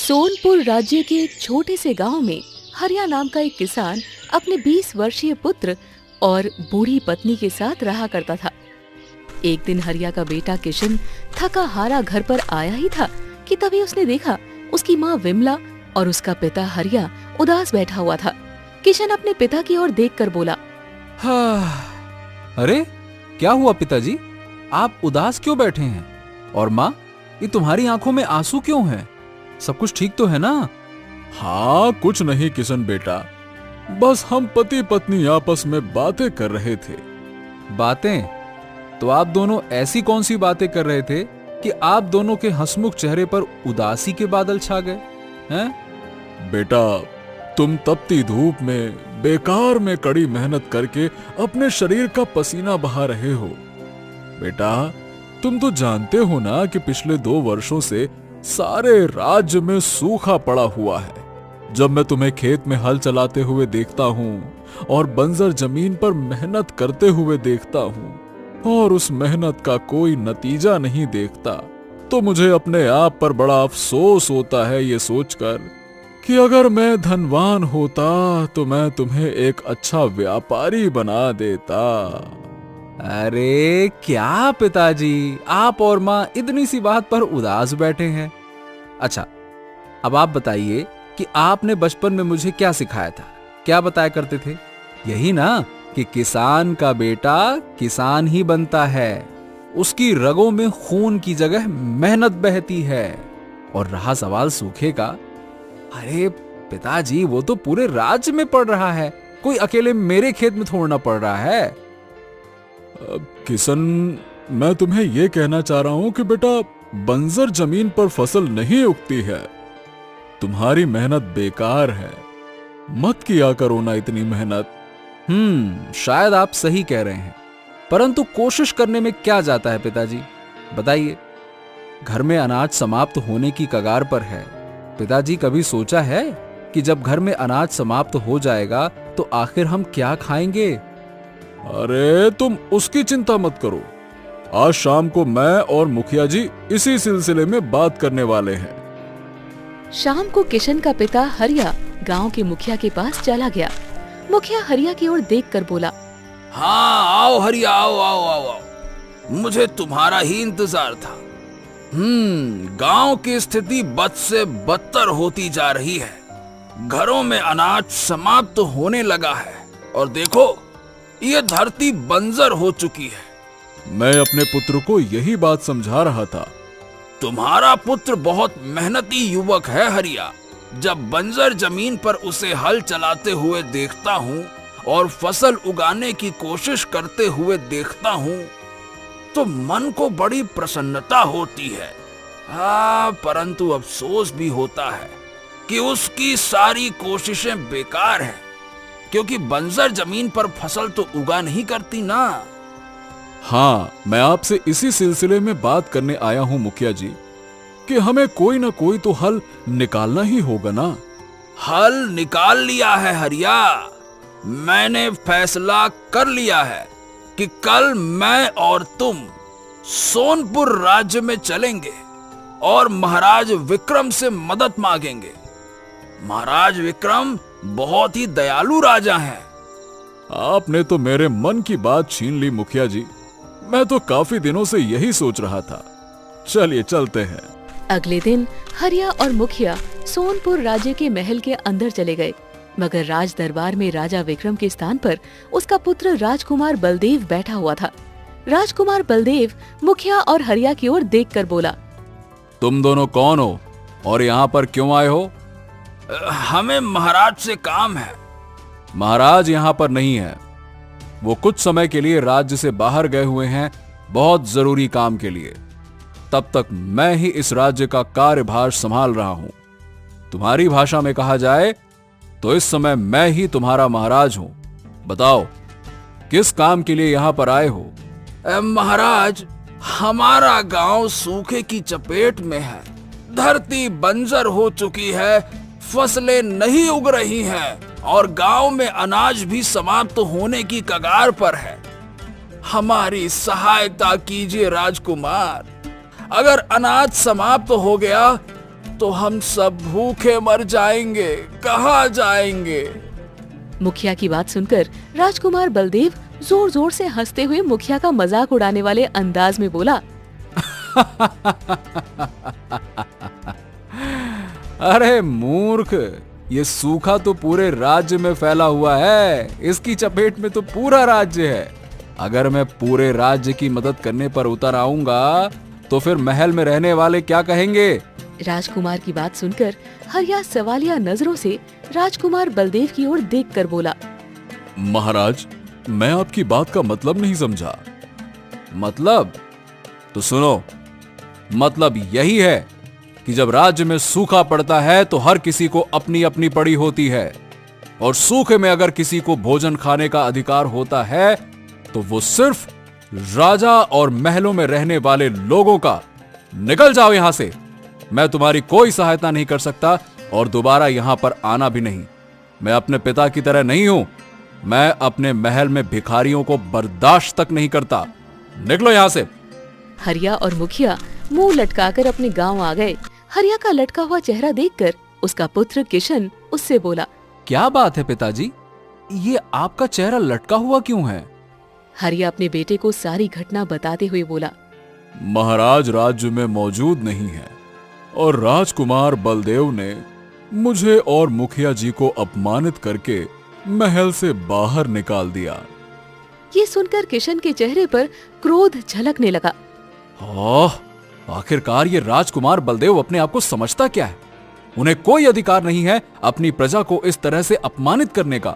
सोनपुर राज्य के एक छोटे से गांव में हरिया नाम का एक किसान अपने 20 वर्षीय पुत्र और बूढ़ी पत्नी के साथ रहा करता था। एक दिन हरिया का बेटा किशन थका हारा घर पर आया ही था कि तभी उसने देखा उसकी माँ विमला और उसका पिता हरिया उदास बैठा हुआ था। किशन अपने पिता की ओर देखकर बोला, अरे क्या हुआ पिताजी, आप उदास क्यों बैठे हैं? और माँ, ये तुम्हारी आंखों में आंसू क्यों हैं? सब कुछ ठीक तो है ना? हाँ, कुछ नहीं किशन बेटा, बस हम पति पत्नी आपस में बातें कर रहे थे। बातें? तो आप दोनों ऐसी कौन सी बातें कर रहे थे कि आप दोनों के हंसमुख चेहरे पर उदासी के बादल छा गए हैं? बेटा, तुम तपती धूप में बेकार में कड़ी मेहनत करके अपने शरीर का पसीना बहा रहे हो। बेटा, तुम तो जानते हो ना कि पिछले 2 वर्षों से सारे राज्य में सूखा पड़ा हुआ है। जब मैं तुम्हें खेत में हल चलाते हुए देखता हूँ और बंजर जमीन पर मेहनत करते हुए देखता हूँ और उस मेहनत का कोई नतीजा नहीं देखता, तो मुझे अपने आप पर बड़ा अफसोस होता है ये सोचकर कि अगर मैं धनवान होता तो मैं तुम्हें एक अच्छा व्यापारी बना देता। अरे क्या पिताजी, आप और माँ इतनी सी बात पर उदास बैठे हैं। अच्छा, अब आप बताइए कि आपने बचपन में मुझे क्या सिखाया था? क्या बताया करते थे? यही ना कि किसान का बेटा किसान ही बनता है, उसकी रगों में खून की जगह मेहनत बहती है। और रहा सवाल सूखे का, अरे पिताजी, वो तो पूरे राज्य में पड़ रहा है, कोई अकेले मेरे खेत में थोड़ना पड़ रहा है। किशन, मैं तुम्हें यह कहना चाह रहा हूं कि बेटा, बंजर जमीन पर फसल नहीं उगती है। तुम्हारी मेहनत बेकार है, मत किया करो ना इतनी मेहनत। शायद आप सही कह रहे हैं, परंतु कोशिश करने में क्या जाता है पिताजी, बताइए। घर में अनाज समाप्त होने की कगार पर है। पिताजी, कभी सोचा है कि जब घर में अनाज समाप्त हो जाएगा तो आखिर हम क्या खाएंगे? अरे तुम उसकी चिंता मत करो, आज शाम को मैं और मुखिया जी इसी सिलसिले में बात करने वाले हैं। शाम को किशन का पिता हरिया गांव के मुखिया के पास चला गया। मुखिया हरिया की ओर देखकर बोला, हाँ आओ हरिया, आओ आओ आओ आओ, मुझे तुम्हारा ही इंतजार था। गांव की स्थिति बद से बदतर होती जा रही है। घरों में अनाज समाप्त होने लगा है और देखो, ये धरती बंजर हो चुकी है। मैं अपने पुत्र को यही बात समझा रहा था। तुम्हारा पुत्र बहुत मेहनती युवक है हरिया। जब बंजर जमीन पर उसे हल चलाते हुए देखता हूँ और फसल उगाने की कोशिश करते हुए देखता हूँ तो मन को बड़ी प्रसन्नता होती है। परंतु अफसोस भी होता है कि उसकी सारी कोशिशें बेकार हैं, क्योंकि बंजर जमीन पर फसल तो उगा नहीं करती ना। हाँ, मैं आपसे इसी सिलसिले में बात करने आया हूँ मुखिया जी, कि हमें कोई ना कोई तो हल निकालना ही होगा ना। हल निकाल लिया है हरिया। मैंने फैसला कर लिया है कि कल मैं और तुम सोनपुर राज्य में चलेंगे और महाराज विक्रम से मदद मांगेंगे। महाराज विक्रम बहुत ही दयालु राजा हैं। आपने तो मेरे मन की बात छीन ली मुखिया जी। मैं तो काफी दिनों से यही सोच रहा था। चलिए चलते हैं। अगले दिन हरिया और मुखिया सोनपुर राज्य के महल के अंदर चले गए, मगर राज दरबार में राजा विक्रम के स्थान पर उसका पुत्र राजकुमार बलदेव बैठा हुआ था। राजकुमार बलदेव मुखिया और हरिया की ओर देखकर बोला, तुम दोनों कौन हो और यहाँ पर क्यों आए हो? हमें महाराज से काम है। महाराज यहाँ पर नहीं है, वो कुछ समय के लिए राज्य से बाहर गए हुए हैं, बहुत जरूरी काम के लिए। तब तक मैं ही इस राज्य का कार्यभार संभाल रहा हूं। तुम्हारी भाषा में कहा जाए तो इस समय मैं ही तुम्हारा महाराज हूं। बताओ, किस काम के लिए यहां पर आए हो? महाराज, हमारा गांव सूखे की चपेट में है। धरती बंजर हो चुकी है, फसलें नहीं उग रही हैं और गांव में अनाज भी समाप्त होने की कगार पर है। हमारी सहायता कीजिए राजकुमार। अगर अनाज समाप्त हो गया तो हम सब भूखे मर जाएंगे, कहाँ जाएंगे? मुखिया की बात सुनकर राजकुमार बलदेव जोर जोर से हंसते हुए मुखिया का मजाक उड़ाने वाले अंदाज में बोला, अरे मूर्ख, ये सूखा तो पूरे राज्य में फैला हुआ है, इसकी चपेट में तो पूरा राज्य है। अगर मैं पूरे राज्य की मदद करने पर उतर आऊंगा तो फिर महल में रहने वाले क्या कहेंगे? राजकुमार की बात सुनकर हरिया सवालिया नजरों से राजकुमार बलदेव की ओर देखकर बोला, महाराज, मैं आपकी बात का मतलब नहीं समझा। मतलब? तो सुनो, मतलब यही है कि जब राज्य में सूखा पड़ता है तो हर किसी को अपनी अपनी पड़ी होती है, और सूखे में अगर किसी को भोजन खाने का अधिकार होता है तो वो सिर्फ राजा और महलों में रहने वाले लोगों का। निकल जाओ यहां से, मैं तुम्हारी कोई सहायता नहीं कर सकता और दोबारा यहां पर आना भी नहीं। मैं अपने पिता की तरह नहीं हूं, मैं अपने महल में भिखारियों को बर्दाश्त तक नहीं करता। निकलो यहां से। हरिया और मुखिया मुंह लटकाकर अपने गांव आ गए। हरिया का लटका हुआ चेहरा देखकर उसका पुत्र किशन उससे बोला, क्या बात है पिताजी, ये आपका चेहरा लटका हुआ क्यों है? हरिया अपने बेटे को सारी घटना बताते हुए बोला, महाराज राज्य में मौजूद नहीं है और राजकुमार बलदेव ने मुझे और मुखिया जी को अपमानित करके महल से बाहर निकाल दिया। ये सुनकर किशन के चेहरे पर क्रोध झलकने लगा। आखिरकार ये राजकुमार बलदेव अपने आप को समझता क्या है? उन्हें कोई अधिकार नहीं है अपनी प्रजा को इस तरह से अपमानित करने का।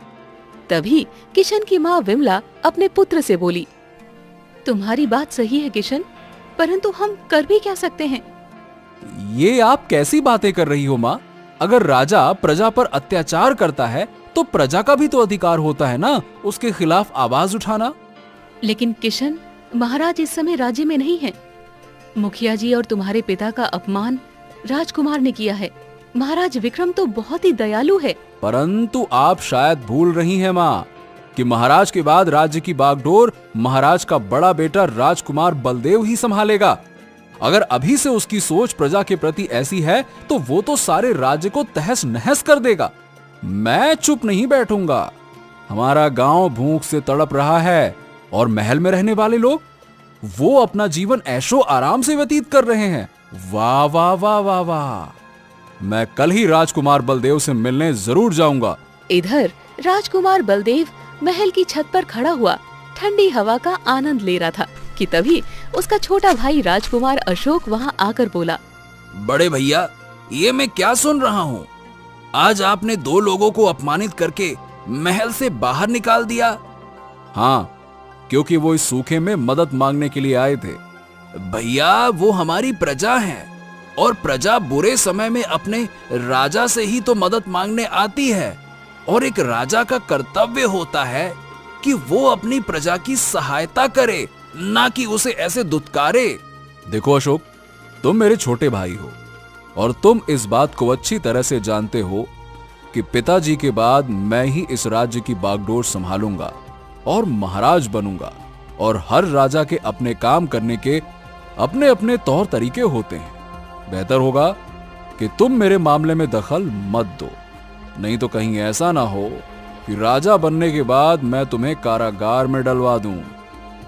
तभी किशन की माँ विमला अपने पुत्र से बोली, तुम्हारी बात सही है किशन, परंतु हम कर भी क्या सकते हैं? ये आप कैसी बातें कर रही हो माँ? अगर राजा प्रजा पर अत्याचार करता है तो प्रजा का भी तो अधिकार होता है ना उसके खिलाफ आवाज उठाना। लेकिन किशन, महाराज इस समय राज्य में नहीं है। मुखिया जी और तुम्हारे पिता का अपमान राजकुमार ने किया है। महाराज विक्रम तो बहुत ही दयालु है। परंतु आप शायद भूल रही हैं माँ कि महाराज के बाद राज्य की बागडोर महाराज का बड़ा बेटा राजकुमार बलदेव ही संभालेगा। अगर अभी से उसकी सोच प्रजा के प्रति ऐसी है तो वो तो सारे राज्य को तहस नहस कर देगा। मैं चुप नहीं बैठूंगा। हमारा गांव भूख से तड़प रहा है और महल में रहने वाले लोग वो अपना जीवन ऐशो आराम से व्यतीत कर रहे हैं। वाह वाह वाह वाह वाह। मैं कल ही राजकुमार बलदेव से मिलने जरूर जाऊंगा। इधर राजकुमार बलदेव महल की छत पर खड़ा हुआ ठंडी हवा का आनंद ले रहा था कि तभी उसका छोटा भाई राजकुमार अशोक वहां आकर बोला, बड़े भैया, ये मैं क्या सुन रहा हूँ? आज आपने 2 लोगों को अपमानित करके महल से बाहर निकाल दिया। हाँ, क्योंकि वो इस सूखे में मदद मांगने के लिए आए थे। भैया, वो हमारी प्रजा है और प्रजा बुरे समय में अपने राजा से ही तो मदद मांगने आती है, और एक राजा का कर्तव्य होता है कि वो अपनी प्रजा की सहायता करे, ना कि उसे ऐसे दुत्कारे। देखो अशोक, तुम मेरे छोटे भाई हो और तुम इस बात को अच्छी तरह से जानते हो कि पिताजी के बाद मैं ही इस राज्य की बागडोर संभालूंगा और महाराज बनूंगा, और हर राजा के अपने काम करने के अपने अपने तौर तरीके होते हैं। बेहतर होगा कि तुम मेरे मामले में दखल मत दो, नहीं तो कहीं ऐसा ना हो कि राजा बनने के बाद मैं तुम्हें कारागार में डलवा दूं।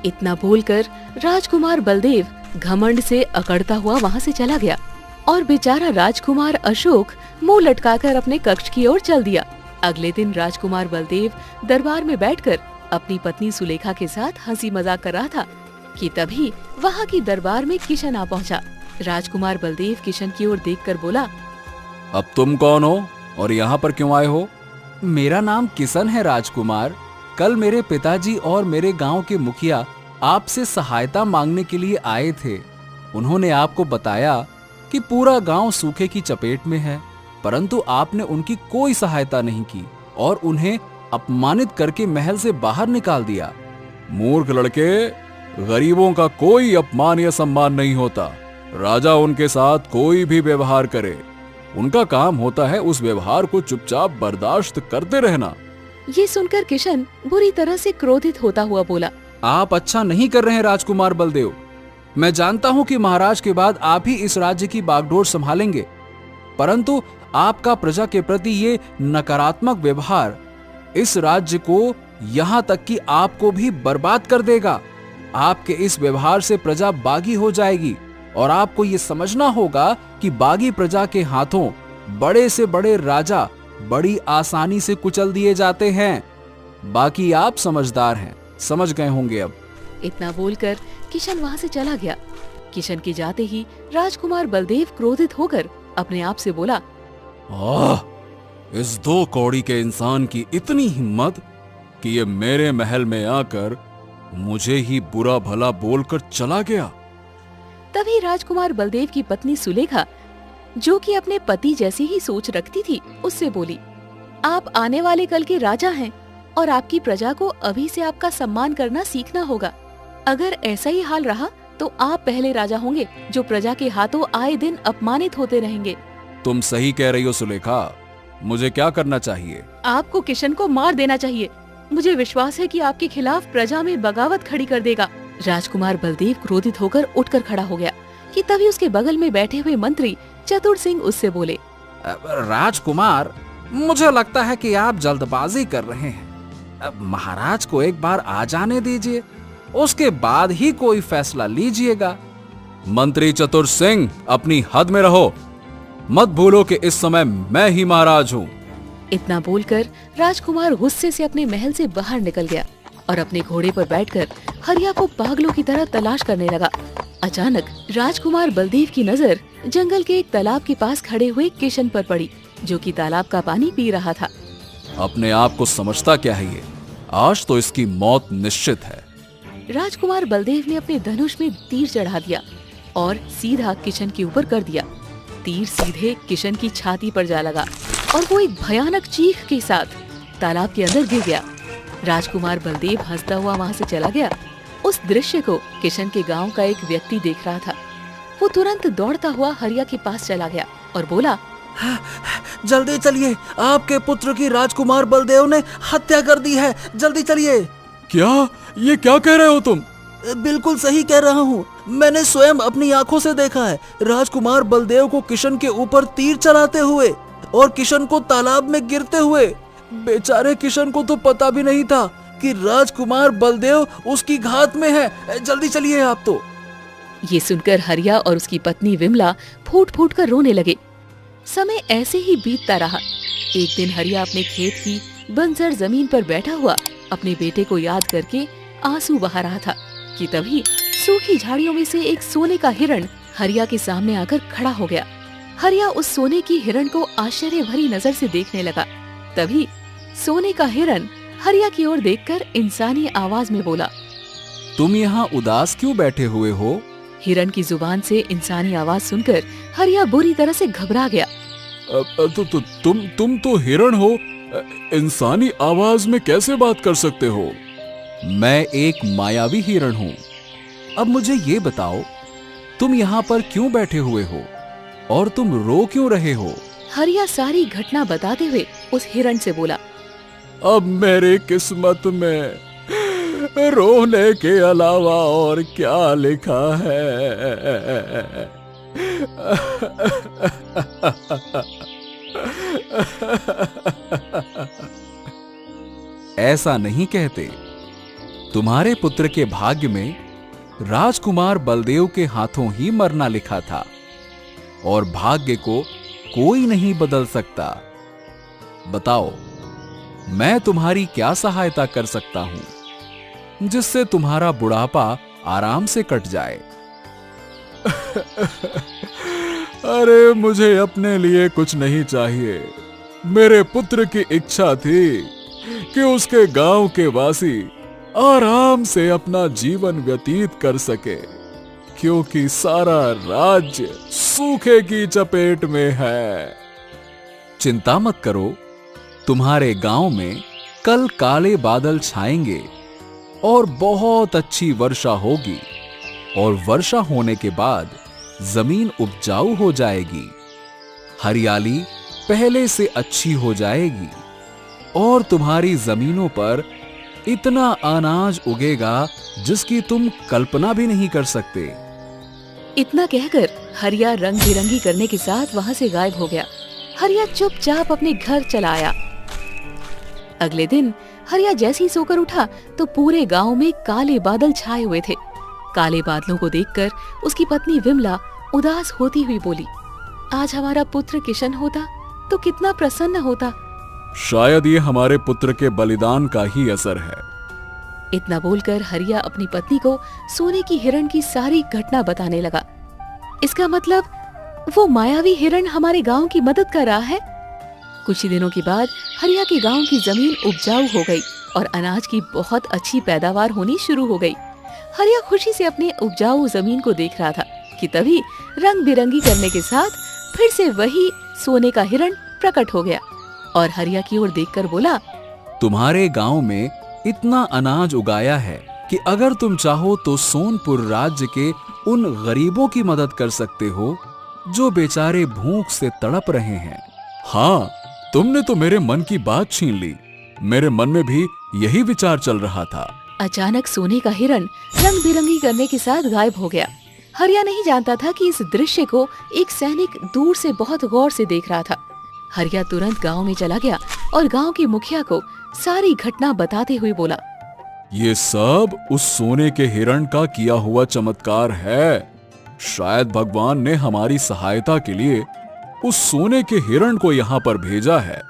इतना बोलकर राजकुमार बलदेव घमंड से अकड़ता हुआ वहां से चला गया और बेचारा राजकुमार अशोक मुंह लटकाकर अपने कक्ष की ओर चल दिया। अगले दिन राजकुमार बलदेव दरबार में बैठकर अपनी पत्नी सुलेखा के साथ हंसी मजाक कर रहा था कि तभी वहां की दरबार में किशन आ पहुंचा। राजकुमार बलदेव किशन की ओर देखकर बोला, अब तुम कौन हो और यहाँ पर क्यों आए हो? मेरा नाम किशन है राजकुमार। कल मेरे पिताजी और मेरे गांव के मुखिया आपसे सहायता मांगने के लिए आए थे। उन्होंने आपको बताया कि पूरा गांव सूखे की चपेट में है, परंतु आपने उनकी कोई सहायता नहीं की और उन्हें अपमानित करके महल से बाहर निकाल दिया। मूर्ख लड़के, गरीबों का कोई अपमान या सम्मान नहीं होता। राजा उनके साथ कोई भी व्यवहार करे, उनका काम होता है उस व्यवहार को चुपचाप बर्दाश्त करते रहना। ये सुनकर किशन बुरी तरह से क्रोधित होता हुआ बोला, आप अच्छा नहीं कर रहे हैं राजकुमार बलदेव। मैं जानता हूं कि महाराज के बाद आप ही इस राज्य की बागडोर संभालेंगे, परंतु आपका प्रजा के प्रति ये नकारात्मक व्यवहार इस राज्य को, यहाँ तक कि आपको भी बर्बाद कर देगा। आपके इस व्यवहार से प्रजा बागी हो जाएगी और आपको ये समझना होगा कि बागी प्रजा के हाथों बड़े से बड़े राजा बड़ी आसानी से कुचल दिए जाते हैं। बाकी आप समझदार हैं, समझ गए होंगे अब। इतना बोलकर किशन वहाँ से चला गया। किशन के जाते ही राजकुमार बलदेव क्रोधित होकर अपने आप से बोला, इस 2 कौड़ी के इंसान की इतनी हिम्मत कि ये मेरे महल में आकर मुझे ही बुरा भला बोलकर चला गया। तभी राजकुमार बलदेव की पत्नी सुलेखा, जो कि अपने पति जैसी ही सोच रखती थी, उससे बोली, आप आने वाले कल के राजा हैं और आपकी प्रजा को अभी से आपका सम्मान करना सीखना होगा। अगर ऐसा ही हाल रहा तो आप पहले राजा होंगे जो प्रजा के हाथों आए दिन अपमानित होते रहेंगे। तुम सही कह रही हो सुलेखा, मुझे क्या करना चाहिए? आपको किशन को मार देना चाहिए। मुझे विश्वास है कि आपके खिलाफ प्रजा में बगावत खड़ी कर देगा। राजकुमार बलदेव क्रोधित होकर उठकर खड़ा हो गया कि तभी उसके बगल में बैठे हुए मंत्री चतुर सिंह उससे बोले, राजकुमार, मुझे लगता है कि आप जल्दबाजी कर रहे हैं। महाराज को एक बार आ जाने दीजिए, उसके बाद ही कोई फैसला लीजिएगा। मंत्री चतुर सिंह, अपनी हद में रहो। मत भूलो कि इस समय मैं ही महाराज हूँ। इतना बोलकर राजकुमार गुस्से से अपने महल से बाहर निकल गया और अपने घोड़े पर बैठकर हरिया को पागलों की तरह तलाश करने लगा। अचानक राजकुमार बलदेव की नजर जंगल के एक तालाब के पास खड़े हुए किशन पर पड़ी, जो कि तालाब का पानी पी रहा था। अपने आप को समझता क्या है ये? आज तो इसकी मौत निश्चित है। राजकुमार बलदेव ने अपने धनुष में तीर चढ़ा दिया और सीधा किशन के ऊपर कर दिया। तीर सीधे किशन की छाती पर जा लगा और वो एक भयानक चीख के साथ तालाब के अंदर गिर गया। राजकुमार बलदेव हंसता हुआ वहाँ से चला गया। उस दृश्य को किशन के गांव का एक व्यक्ति देख रहा था। वो तुरंत दौड़ता हुआ हरिया के पास चला गया और बोला, जल्दी चलिए, आपके पुत्र की राजकुमार बलदेव ने हत्या कर दी है, जल्दी चलिए। क्या? ये क्या कह रहे हो तुम? बिल्कुल सही कह रहा हूँ, मैंने स्वयं अपनी आंखों से देखा है राजकुमार बलदेव को किशन के ऊपर तीर चलाते हुए और किशन को तालाब में गिरते हुए। बेचारे किशन को तो पता भी नहीं था कि राजकुमार बलदेव उसकी घात में है। जल्दी चलिए आप तो। ये सुनकर हरिया और उसकी पत्नी विमला फूट फूट कर रोने लगे। समय ऐसे ही बीतता रहा। एक दिन हरिया अपने खेत की बंजर जमीन पर बैठा हुआ अपने बेटे को याद करके आंसू बहा रहा था कि तभी सूखी झाड़ियों में से एक सोने का हिरण हरिया के सामने आकर खड़ा हो गया। हरिया उस सोने की हिरण को आश्चर्य भरी नजर से देखने लगा। तभी सोने का हिरण हरिया की ओर देखकर इंसानी आवाज में बोला, तुम यहाँ उदास क्यों बैठे हुए हो? हिरण की जुबान से इंसानी आवाज सुनकर हरिया बुरी तरह से घबरा गया। तुम तो हिरण हो, इंसानी आवाज में कैसे बात कर सकते हो? मैं एक मायावी हिरण हूँ। अब मुझे ये बताओ, तुम यहाँ पर क्यों बैठे हुए हो और तुम रो क्यों रहे हो? हरिया सारी घटना बताते हुए उस हिरण से बोला, अब मेरी किस्मत में रोने के अलावा और क्या लिखा है? ऐसा नहीं कहते। तुम्हारे पुत्र के भाग्य में राजकुमार बलदेव के हाथों ही मरना लिखा था और भाग्य को कोई नहीं बदल सकता। बताओ, मैं तुम्हारी क्या सहायता कर सकता हूं जिससे तुम्हारा बुढ़ापा आराम से कट जाए? अरे मुझे अपने लिए कुछ नहीं चाहिए। मेरे पुत्र की इच्छा थी कि उसके गांव के वासी आराम से अपना जीवन व्यतीत कर सके, क्योंकि सारा राज्य सूखे की चपेट में है। चिंता मत करो, तुम्हारे गांव में कल काले बादल छाएंगे और बहुत अच्छी वर्षा होगी और वर्षा होने के बाद जमीन उपजाऊ हो जाएगी, हरियाली पहले से अच्छी हो जाएगी और तुम्हारी जमीनों पर इतना अनाज उगेगा जिसकी तुम कल्पना भी नहीं कर सकते। इतना कहकर हरिया रंग बिरंगी करने के साथ वहाँ से गायब हो गया। हरिया चुपचाप अपने घर चला आया। अगले दिन हरिया जैसे ही सोकर उठा तो पूरे गांव में काले बादल छाए हुए थे। काले बादलों को देखकर उसकी पत्नी विमला उदास होती हुई बोली, आज हमारा पुत्र किशन होता तो कितना प्रसन्न होता। शायद ये हमारे पुत्र के बलिदान का ही असर है। इतना बोलकर हरिया अपनी पत्नी को सोने की हिरण की सारी घटना बताने लगा। इसका मतलब वो मायावी हिरण हमारे गांव की मदद कर रहा है। कुछ ही दिनों के बाद हरिया के गांव की जमीन उपजाऊ हो गई और अनाज की बहुत अच्छी पैदावार होनी शुरू हो गई। हरिया खुशी से अपने उपजाऊ जमीन को देख रहा था कि तभी रंग बिरंगी करने के साथ फिर से वही सोने का हिरण प्रकट हो गया और हरिया की ओर देखकर बोला, तुम्हारे गांव में इतना अनाज उगाया है कि अगर तुम चाहो तो सोनपुर राज्य के उन गरीबों की मदद कर सकते हो जो बेचारे भूख से तड़प रहे हैं। हाँ, तुमने तो मेरे मन की बात छीन ली। मेरे मन में भी यही विचार चल रहा था। अचानक सोने का हिरण रंग बिरंगी करने के साथ गायब हो गया। हरिया नहीं जानता था कि इस दृश्य को एक सैनिक दूर से बहुत गौर से देख रहा था। हरिया तुरंत गांव में चला गया और गांव के मुखिया को सारी घटना बताते हुए बोला, ये सब उस सोने के हिरण का किया हुआ चमत्कार है। शायद भगवान ने हमारी सहायता के लिए उस सोने के हिरण को यहाँ पर भेजा है।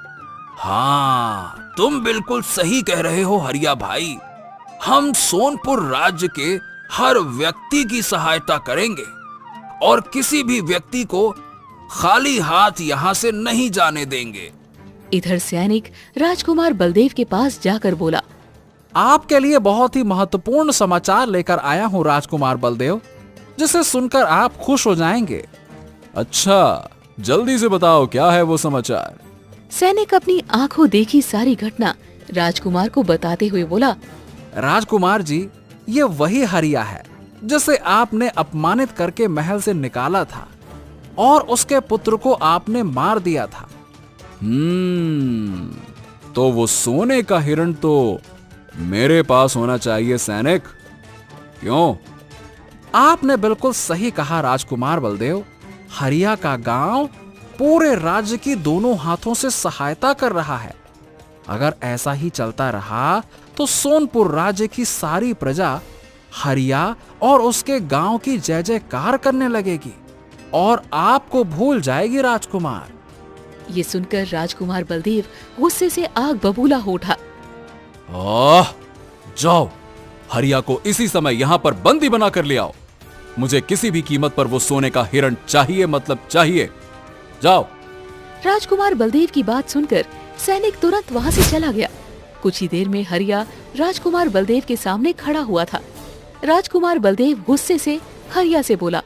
हाँ, तुम बिल्कुल सही कह रहे हो हरिया भाई। हम सोनपुर राज्य के हर व्यक्ति की सहायता करेंगे और किसी भी व्यक्ति को खाली हाथ यहाँ से नहीं जाने देंगे। इधर सैनिक राजकुमार बलदेव के पास जाकर बोला, आपके लिए बहुत ही महत्वपूर्ण समाचार लेकर आया हूँ राजकुमार बलदेव, जिसे सुनकर आप खुश हो जाएंगे। अच्छा, जल्दी से बताओ क्या है वो समाचार। सैनिक अपनी आंखों देखी सारी घटना राजकुमार को बताते हुए बोला, राजकुमार जी, ये वही हरिया है जिसे आपने अपमानित करके महल से निकाला था और उसके पुत्र को आपने मार दिया था। तो वो सोने का हिरण तो मेरे पास होना चाहिए सैनिक। क्यों? आपने बिल्कुल सही कहा राजकुमार बलदेव। हरिया का गांव पूरे राज्य की दोनों हाथों से सहायता कर रहा है। अगर ऐसा ही चलता रहा तो सोनपुर राज्य की सारी प्रजा हरिया और उसके गांव की जय जयकार करने लगेगी और आपको भूल जाएगी राजकुमार। ये सुनकर राजकुमार बलदेव गुस्से से आग बबूला हो उठा। जाओ, हरिया को इसी समय यहाँ पर बंदी बना कर ले आओ। मुझे किसी भी कीमत पर वो सोने का हिरण चाहिए, मतलब चाहिए। जाओ। राजकुमार बलदेव की बात सुनकर सैनिक तुरंत वहाँ से चला गया। कुछ ही देर में हरिया राजकुमार बलदेव के सामने खड़ा हुआ था। राजकुमार बलदेव गुस्से से हरिया से बोला,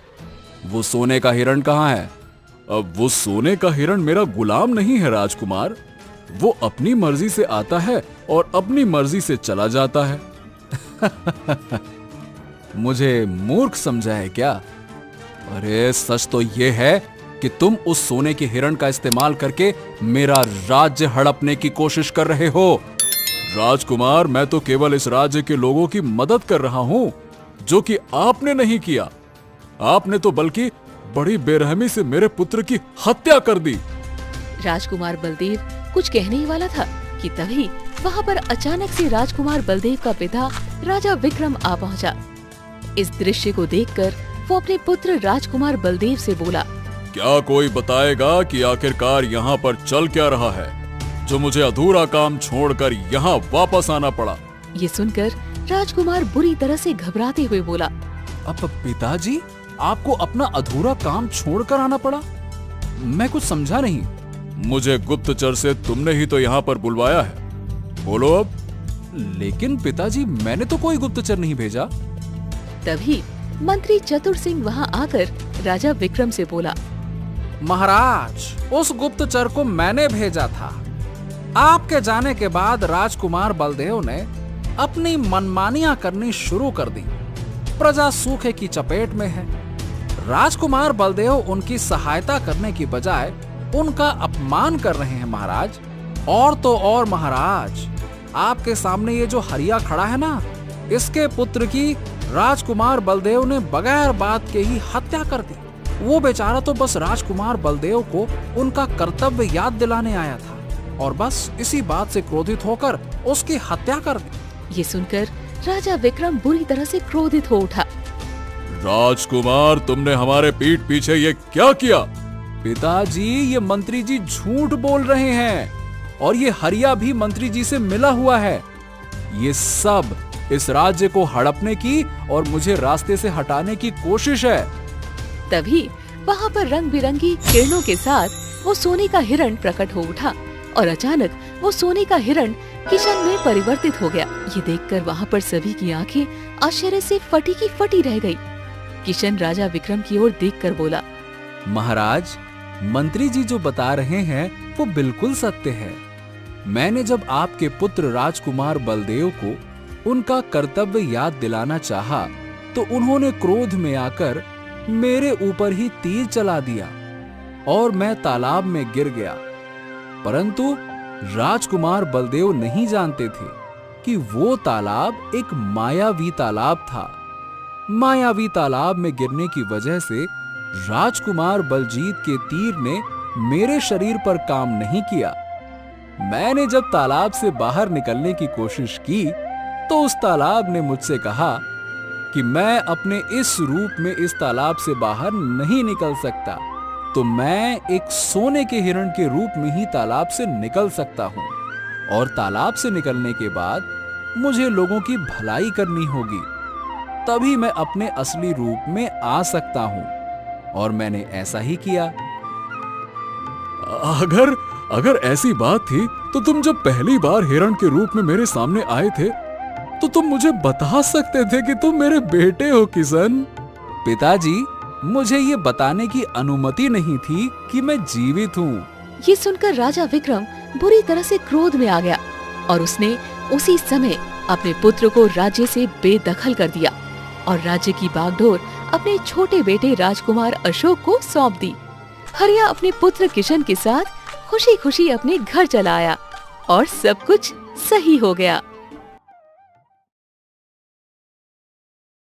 वो सोने का हिरण कहाँ है? अब वो सोने का हिरण मेरा गुलाम नहीं है राजकुमार। वो अपनी मर्जी से आता है और अपनी मर्जी से चला जाता है। मुझे मूर्ख समझा है क्या? अरे सच तो ये है कि तुम उस सोने के हिरण का इस्तेमाल करके मेरा राज्य हड़पने की कोशिश कर रहे हो। राजकुमार, मैं तो केवल इस राज्य के लोगों की मदद कर रहा हूँ, जो कि आपने नहीं किया। आपने तो बल्कि बड़ी बेरहमी से मेरे पुत्र की हत्या कर दी। राजकुमार बलदेव कुछ कहने ही वाला था कि तभी वहाँ पर अचानक से राजकुमार बलदेव का पिता राजा विक्रम आ पहुँचा। इस दृश्य को देखकर वो अपने पुत्र राजकुमार बलदेव से बोला, क्या कोई बताएगा कि आखिरकार यहाँ पर चल क्या रहा है, जो मुझे अधूरा काम छोड़कर यहाँ वापस आना पड़ा? ये सुनकर राजकुमार बुरी तरह से घबराते हुए बोला, अब पिताजी, आपको अपना अधूरा काम छोड़कर आना पड़ा? मैं कुछ समझा नहीं। मुझे गुप्तचर से तुमने ही तो यहाँ पर बुलवाया है, बोलो अब। लेकिन पिताजी, मैंने तो कोई गुप्तचर नहीं भेजा। तभी मंत्री चतुर सिंह वहाँ आकर राजा विक्रम से बोला, महाराज, उस गुप्तचर को मैंने भेजा था। आपके जाने के बाद राजकुमार बलदेव ने अपनी मनमानियां करनी शुरू कर दी। प्रजा सूखे की चपेट में है। राजकुमार बलदेव उनकी सहायता करने की बजाय उनका अपमान कर रहे हैं महाराज। और तो और महाराज, आपके सामने ये जो हरिया खड़ा है ना, इसके पुत्र की राजकुमार बलदेव ने बगैर बात के ही हत्या कर दी। वो बेचारा तो बस राजकुमार बलदेव को उनका कर्तव्य याद दिलाने आया था और बस इसी बात से क्रोधित होकर उसकी हत्या कर दी। ये सुनकर राजा विक्रम बुरी तरह से क्रोधित हो उठा। राजकुमार, तुमने हमारे पीठ पीछे ये क्या किया? पिताजी, ये मंत्री जी झूठ बोल रहे हैं और ये हरिया भी मंत्री जी से मिला हुआ है। ये सब इस राज्य को हड़पने की और मुझे रास्ते से हटाने की कोशिश है। तभी वहाँ पर रंग बिरंगी किरणों के साथ वो सोने का हिरण प्रकट हो उठा और अचानक वो सोने का हिरण किशन में परिवर्तित हो गया। ये देखकर वहाँ पर सभी की आंखें आश्चर्य से फटी की फटी रह गई। किशन राजा विक्रम की ओर देखकर बोला, महाराज, मंत्री जी जो बता रहे हैं वो बिल्कुल सत्य है। मैंने जब आपके पुत्र राजकुमार बलदेव को उनका कर्तव्य याद दिलाना चाहा तो उन्होंने क्रोध में आकर मेरे ऊपर ही तीर चला दिया और मैं तालाब में गिर गया। परंतु राजकुमार बलदेव नहीं जानते थे कि वो तालाब एक मायावी तालाब था। मायावी तालाब में गिरने की वजह से राजकुमार बलजीत के तीर ने मेरे शरीर पर काम नहीं किया। मैंने जब तालाब से बाहर निकलने की कोशिश की तो उस तालाब ने मुझसे कहा कि मैं अपने इस रूप में इस तालाब से बाहर नहीं निकल सकता, तो मैं एक सोने के हिरण के रूप में ही तालाब से निकल सकता हूँ और तालाब से निकलने के बाद मुझे लोगों की भलाई करनी होगी, तभी मैं अपने असली रूप में आ सकता हूँ। और मैंने ऐसा ही किया। अगर ऐसी बात थी तो तुम जब पहली बार हिरण के रूप में मेरे सामने आए थे तो तुम मुझे बता सकते थे कि तुम मेरे बेटे हो किशन। पिताजी, मुझे ये बताने की अनुमति नहीं थी कि मैं जीवित हूँ। ये सुनकर राजा विक्रम बुरी तरह से क्रोध में आ गया और उसने उसी समय अपने पुत्र को राज्य से बेदखल कर दिया और राज्य की बागडोर अपने छोटे बेटे राजकुमार अशोक को सौंप दी। हरिया अपने पुत्र किशन के साथ खुशी खुशी अपने घर चला आया और सब कुछ सही हो गया।